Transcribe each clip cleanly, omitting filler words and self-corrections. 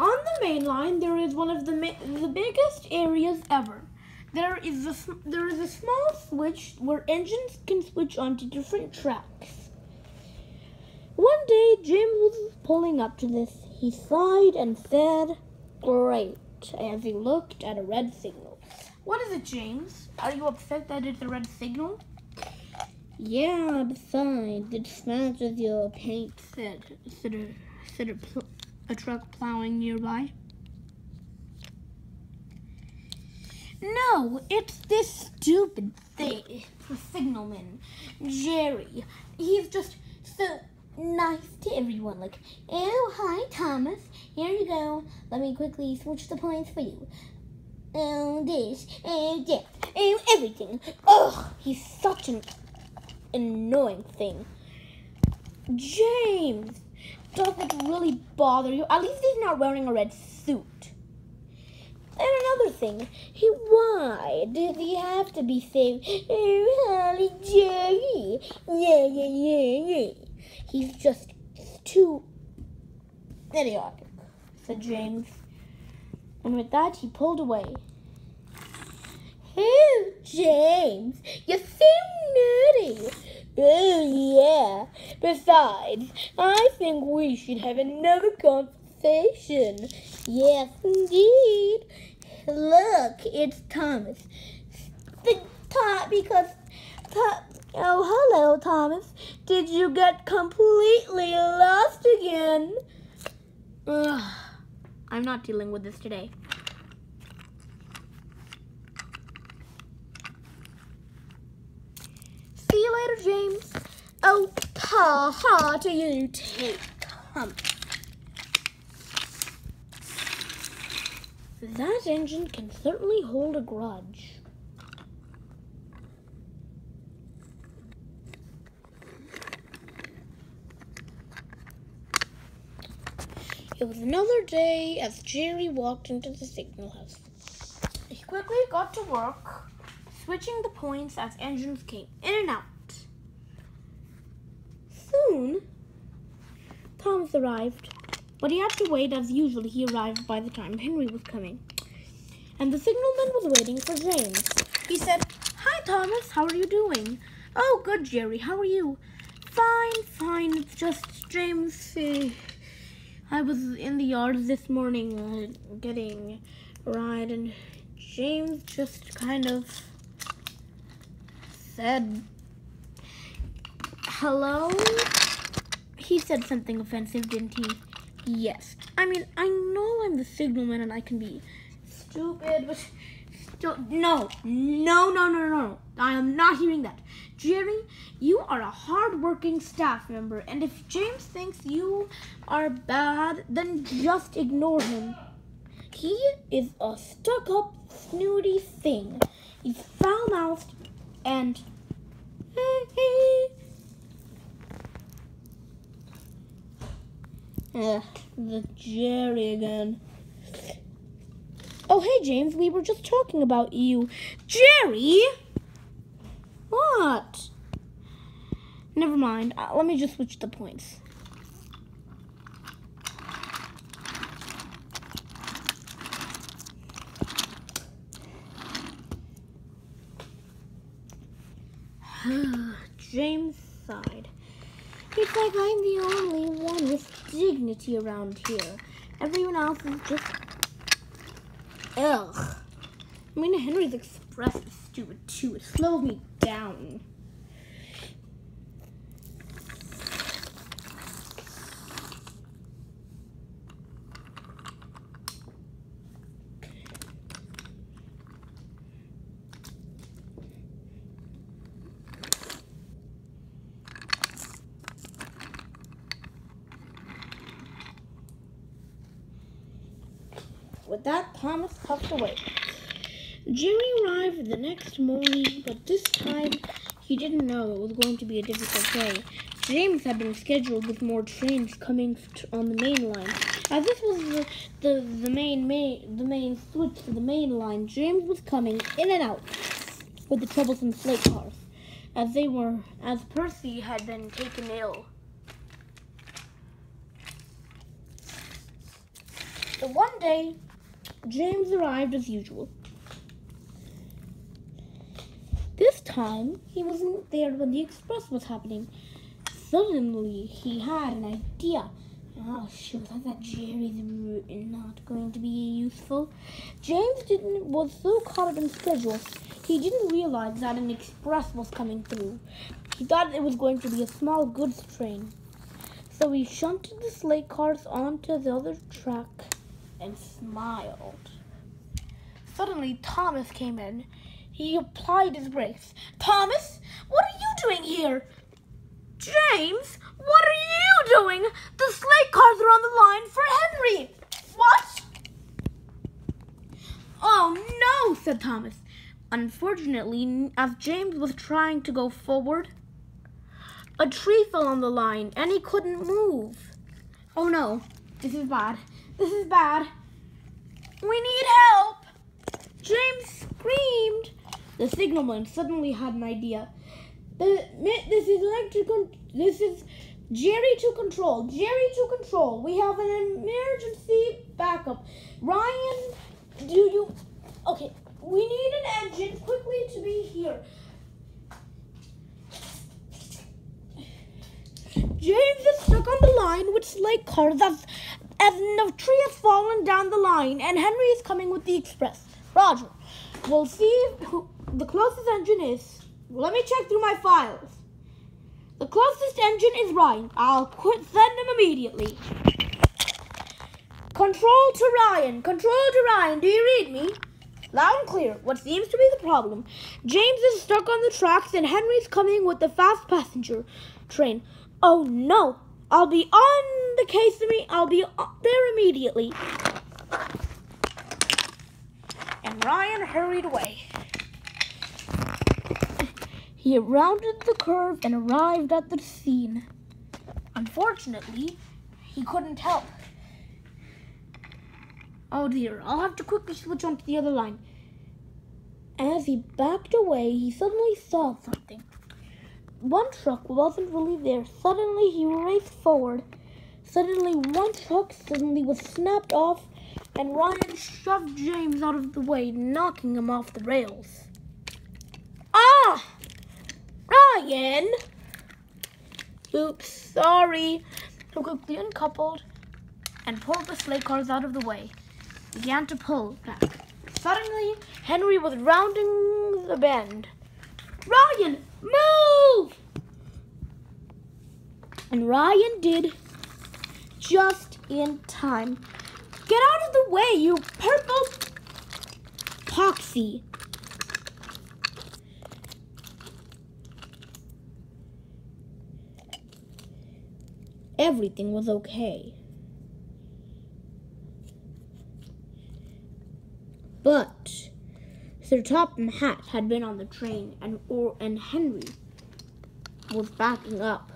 On the main line, there is one of the biggest areas ever. There is a small switch where engines can switch onto different tracks. One day, James was pulling up to this. He sighed and said, "Great," as he looked at a red signal. What is it, James? Are you upset that it's a red signal? Yeah, besides, it smashes your paint, said a truck plowing nearby. No, it's this stupid thing, signalman, Jerry. He's just so nice to everyone. Like, oh, hi, Thomas. Here you go. Let me quickly switch the points for you. Oh, this, oh, that, oh, everything. Ugh, he's such an annoying thing. James, does it really bother you? At least he's not wearing a red suit. And another thing, why does he have to be saved? Oh, Holly Jerry. Yeah. He's just too idiotic, said James. And with that, he pulled away. Oh, James, you're so nerdy. Oh, yeah. Besides, I think we should have another conversation. Yes, indeed. Look, it's Thomas. Oh, hello, Thomas. Did you get completely lost again? Ugh, I'm not dealing with this today. See you later, James. Oh, ha to you, take. That engine can certainly hold a grudge. It was another day as Jerry walked into the signal house. He quickly got to work, switching the points as engines came in and out. Soon, Thomas arrived, but he had to wait as usual. He arrived by the time Henry was coming, and the signalman was waiting for James. He said, "Hi, Thomas. How are you doing?" "Oh, good, Jerry. How are you?" Fine. It's just James. I was in the yard this morning getting a ride, and James just kind of said, "Hello?" He said something offensive, didn't he? Yes. I mean, I know I'm the signalman and I can be stupid, but still, no. I am not hearing that. Jerry, you are a hard-working staff member, and if James thinks you are bad, then just ignore him. He is a stuck-up, snooty thing. He's foul-mouthed and... the Jerry again. Oh, hey, James, we were just talking about you. Jerry? What? Never mind. Let me just switch the points. James sighed. It's like I'm the only one with dignity around here. Everyone else is just... Ugh. I mean, Henry's Express is stupid too. It slowed me down. With that, Thomas puffed away. Jerry arrived the next morning, but this time he didn't know it was going to be a difficult day. James had been scheduled with more trains coming on the main line. As this was the main switch for the main line, James was coming in and out with the troublesome slate cars, as Percy had been taken ill. So one day, James arrived as usual. This time, he wasn't there when the express was happening. Suddenly, he had an idea. Oh, shoot, I thought Jerry's not going to be useful. James was so caught up in schedule, he didn't realize that an express was coming through. He thought it was going to be a small goods train. So he shunted the sleigh cars onto the other track and smiled. Suddenly, Thomas came in. He applied his brakes. Thomas, what are you doing here? James, what are you doing? The sleigh cars are on the line for Henry. What? Oh, no, said Thomas. Unfortunately, as James was trying to go forward, a tree fell on the line and he couldn't move. Oh, no, this is bad. This is bad. We need help. James screamed. The signalman suddenly had an idea. This is Jerry to control. Jerry to control. We have an emergency backup. Ryan, okay, we need an engine quickly to be here. James is stuck on the line with sleigh cars as the tree has fallen down the line and Henry is coming with the express. Roger. We'll see who the closest engine is. Let me check through my files. The closest engine is Ryan. I'll send him immediately. Control to Ryan. Control to Ryan. Do you read me? Loud and clear. What seems to be the problem? James is stuck on the tracks and Henry's coming with the fast passenger train. Oh no. I'll be on the case. I'll be there immediately. And Ryan hurried away. He rounded the curve and arrived at the scene. Unfortunately, he couldn't help. Oh dear, I'll have to quickly switch onto the other line. As he backed away, he suddenly saw something. One truck wasn't really there. Suddenly, he raced forward. Suddenly, one truck was snapped off, and Ryan shoved James out of the way, knocking him off the rails. Ah! Ryan! Oops, sorry. He quickly uncoupled and pulled the sleigh cars out of the way. He began to pull back. Suddenly, Henry was rounding the bend. Ryan, move! And Ryan did, just in time. Get out of the way, you purple poxy. Everything was okay. But Sir Topham Hatt had been on the train and Henry was backing up.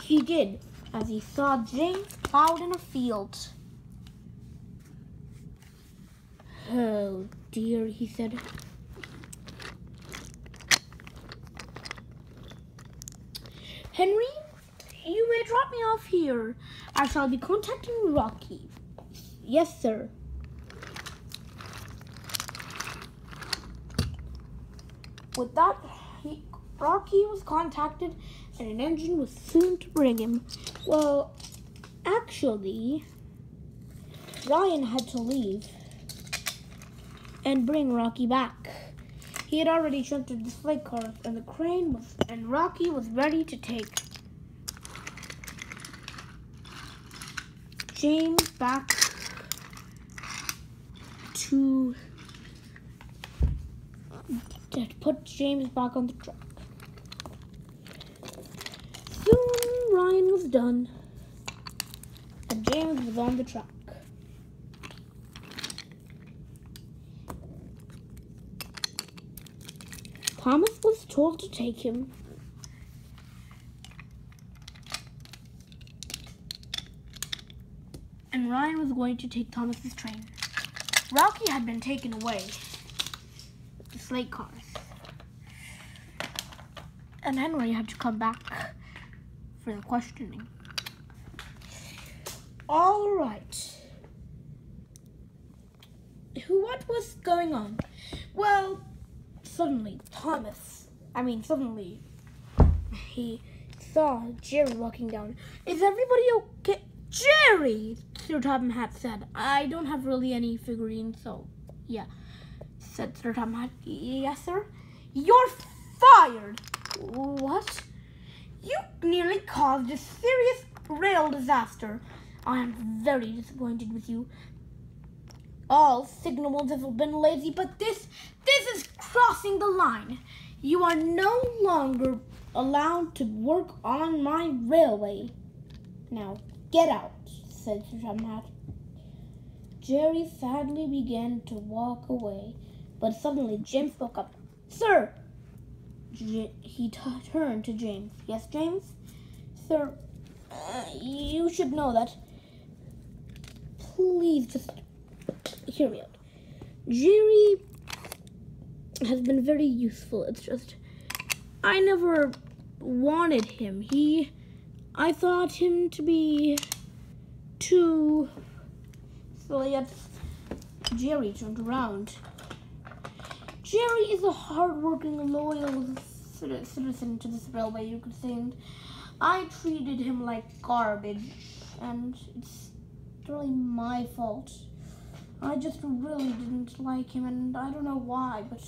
He did, as he saw James plowed in a field. Oh dear, he said. Henry, you may drop me off here. I shall be contacting Rocky. Yes, sir. With that, Rocky was contacted and an engine was soon to bring him. Well, actually, Ryan had to leave and bring Rocky back. He had already shunted the sleigh cars and Rocky was ready to take James back to put James back on the truck. Soon Ryan was done and James was on the truck. Thomas was told to take him. And Ryan was going to take Thomas's train. Rocky had been taken away with the sleigh cars. And Henry had to come back for the questioning. All right. What was going on? Well, suddenly he saw Jerry walking down. Is everybody okay? Jerry, Sir Topham Hatt said. I don't have really any figurines, so yeah, said Sir Topham Hatt. Yes, sir. You're fired. What? You nearly caused a serious rail disaster. I am very disappointed with you. All signals have been lazy, but this is crossing the line. You are no longer allowed to work on my railway. Now, get out, said Sir Topham Hatt. Jerry sadly began to walk away, but suddenly James spoke up. Sir! He turned to James. Yes, James? Sir, you should know that. Please just hear me out. Jerry has been very useful. It's just, I never wanted him. I thought him to be too... So yet, Jerry turned around. Jerry is a hard-working, loyal citizen to this railway, you could say, and I treated him like garbage, and it's really my fault. I just really didn't like him, and I don't know why, but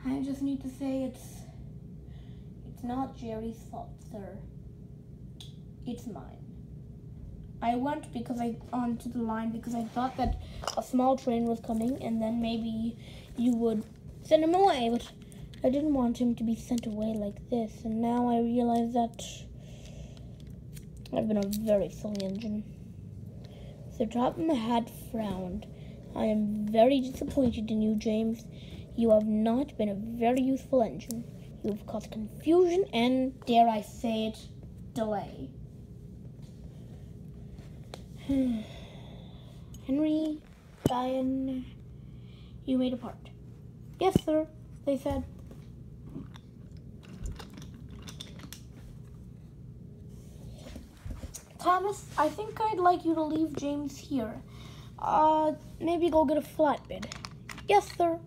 I just need to say it's not Jerry's fault, sir. It's mine. I went onto the line because I thought that a small train was coming, and then maybe you would send him away, but I didn't want him to be sent away like this, and now I realize that I've been a very silly engine. Sir Topham Hatt frowned. I am very disappointed in you, James. You have not been a very useful engine. You have caused confusion and, dare I say it, delay. Henry, Diane, you made a part. Yes, sir, they said. Thomas, I think I'd like you to leave James here. Maybe go get a flatbed. Yes, sir.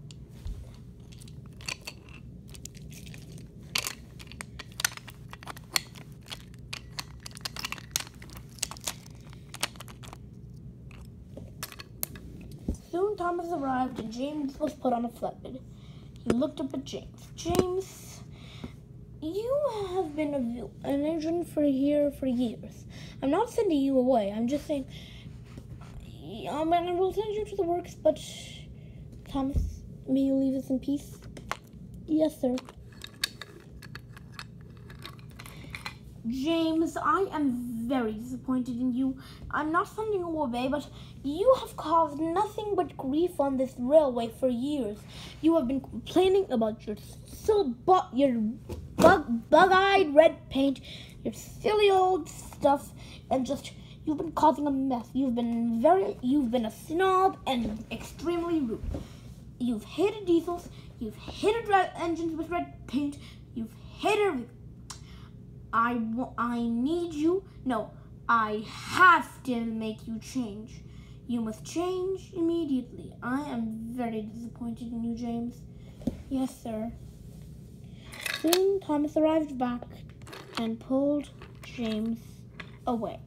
Soon Thomas arrived and James was put on a flatbed. He looked up at James. James, you have been an engine here for years. I'm not sending you away. I'm just saying, I will send you to the works, but Thomas, may you leave us in peace? Yes, sir. James, I am very disappointed in you. I'm not sending you away, but you have caused nothing but grief on this railway for years. You have been complaining about your bug-eyed red paint, your silly old stuff, and just you've been causing a mess. You've been a snob and extremely rude. You've hated diesels. You've hated engines with red paint. You've hated everything. I need you. No, I have to make you change. You must change immediately. I am very disappointed in you, James. Yes, sir. Soon Thomas arrived back and pulled James away.